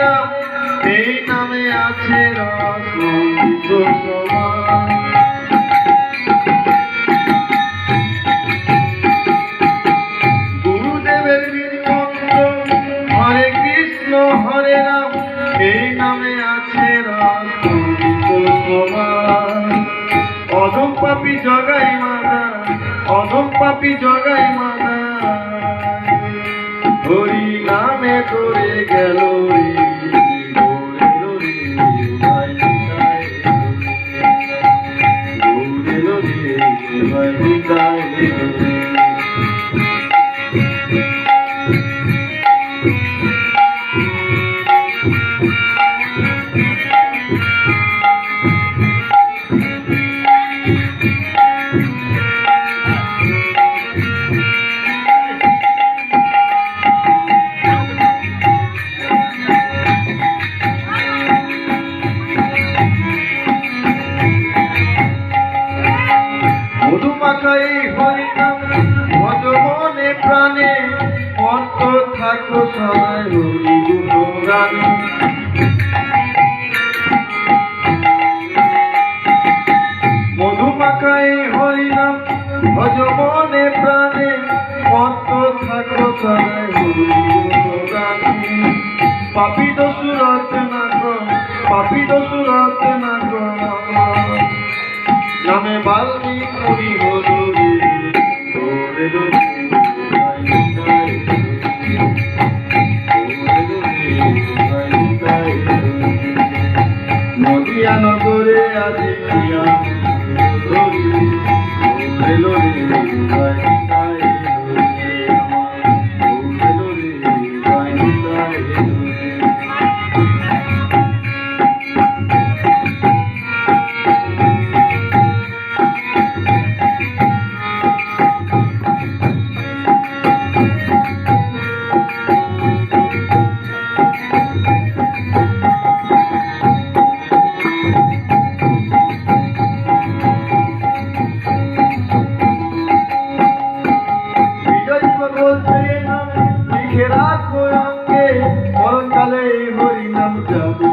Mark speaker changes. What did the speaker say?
Speaker 1: রাম, এই নামে আছে রস অমৃত সমান। গুরুদেবের বীরমন্ত্র হরে কৃষ্ণ হরে রাম, এই নামে আছে রস অমৃত সমান। অধম পাপী জগাই মানা, অধম পাপী জগাই মানা, হরি নামে করে গেল রে। মধুমাখাই হরিনাম ভজ মনে প্রাণে, মন্ত থাকো সদাই হরি গুণগানে। মধুমাখাই হরিনাম ভজ মনে প্রাণে, মন্ত থাকো সদাই হরি গুণগানে। পাপী দোষরত না কর, পাপী দোষরত না কর, নামে বাল্মীকি হলো রে। নদিয়া নগরে আজিয়া লিখে রাখো অঙ্গে, মরণকালে হরিনাম যাবে।